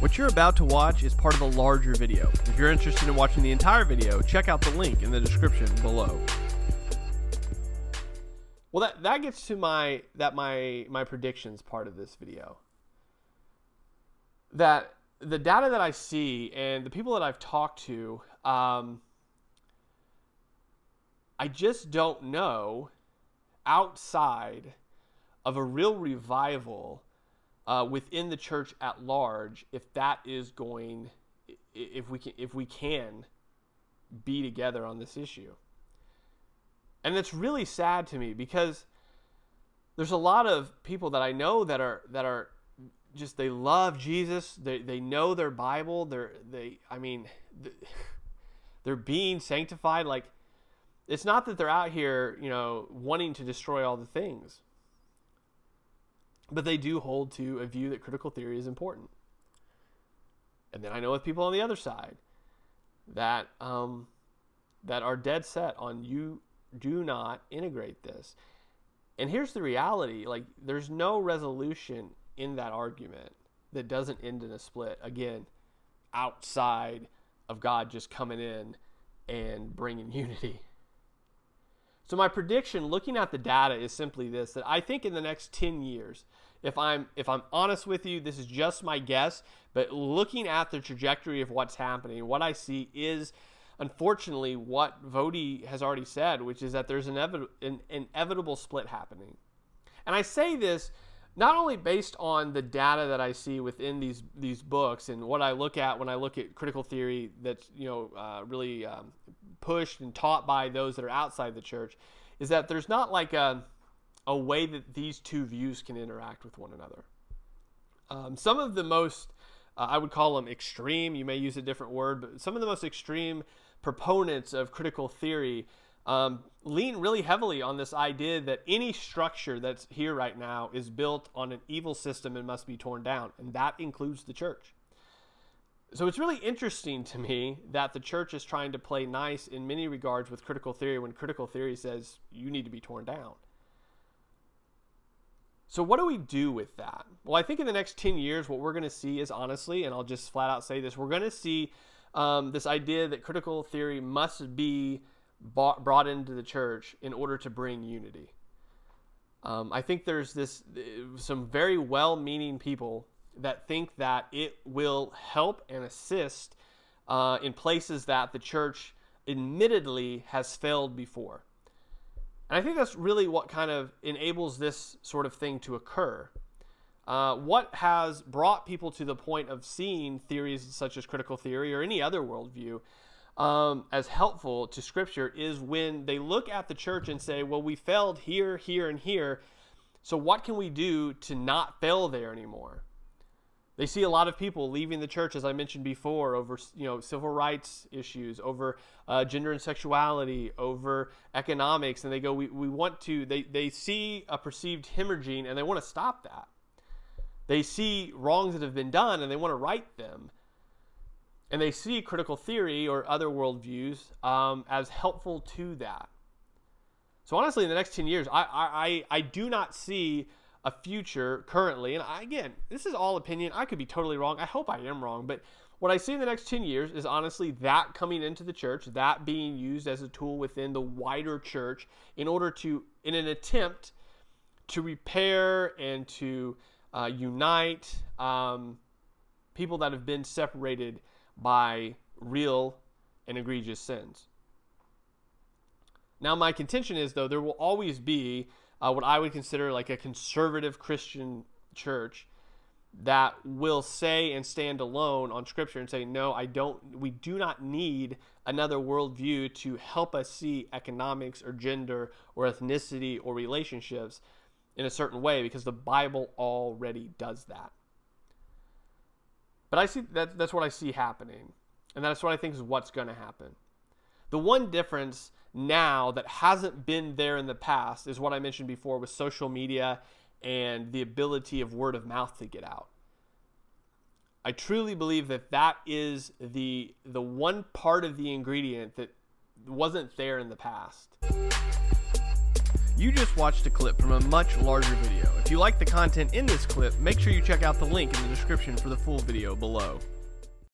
What you're about to watch is part of a larger video. If you're interested in watching the entire video, check out the link in the description below. Well, that gets to my predictions part of this video. That the data that I see and the people that I've talked to, I just don't know, outside of a real revival within the church at large, if that is going, if we can be together on this issue. And it's really sad to me because there's a lot of people that I know that are just, they love Jesus. They know their Bible. They're being sanctified. Like, it's not that they're out here, wanting to destroy all the things. But they do hold to a view that critical theory is important. And then I know with people on the other side that are dead set on, you do not integrate this. And here's the reality, like, there's no resolution in that argument that doesn't end in a split, again, outside of God just coming in and bringing unity. So my prediction, looking at the data, is simply this: that I think in the next 10 years, if I'm honest with you, this is just my guess, but looking at the trajectory of what's happening, what I see is, unfortunately, what Vody has already said, which is that there's an inevitable split happening. And I say this not only based on the data that I see within these books and what I look at when I look at critical theory that's really pushed and taught by those that are outside the church, is that there's not like a way that these two views can interact with one another. Some of the most, I would call them extreme, you may use a different word, but some of the most extreme proponents of critical theory lean really heavily on this idea that any structure that's here right now is built on an evil system and must be torn down, and that includes the church. So it's really interesting to me that the church is trying to play nice in many regards with critical theory when critical theory says you need to be torn down. So what do we do with that? Well, I think in the next 10 years, what we're going to see is, honestly, and I'll just flat out say this, we're going to see this idea that critical theory must be brought into the church in order to bring unity. I think there's some very well-meaning people that think that it will help and assist in places that the church admittedly has failed before. And I think that's really what kind of enables this sort of thing to occur. What has brought people to the point of seeing theories such as critical theory or any other worldview as helpful to Scripture is when they look at the church and say, well, we failed here, here, and here, so what can we do to not fail there anymore? They see a lot of people leaving the church, as I mentioned before, over civil rights issues, over gender and sexuality, over economics, and they go, we want to. They see a perceived hemorrhaging, and they want to stop that. They see wrongs that have been done, and they want to right them. And they see critical theory or other worldviews as helpful to that. So honestly, in the next 10 years, I do not see a future currently, and again, this is all opinion. I could be totally wrong. I hope I am wrong, but what I see in the next 10 years is honestly that coming into the church, that being used as a tool within the wider church in an attempt to repair and to unite people that have been separated by real and egregious sins. Now, my contention is, though, there will always be what I would consider like a conservative Christian church that will say and stand alone on Scripture and say, no, we do not need another worldview to help us see economics or gender or ethnicity or relationships in a certain way, because the Bible already does that. But I see that's what I see happening, and that's what I think is what's going to happen. The one difference now that hasn't been there in the past is what I mentioned before with social media and the ability of word of mouth to get out. I truly believe that is the one part of the ingredient that wasn't there in the past. You just watched a clip from a much larger video. If you like the content in this clip, make sure you check out the link in the description for the full video below.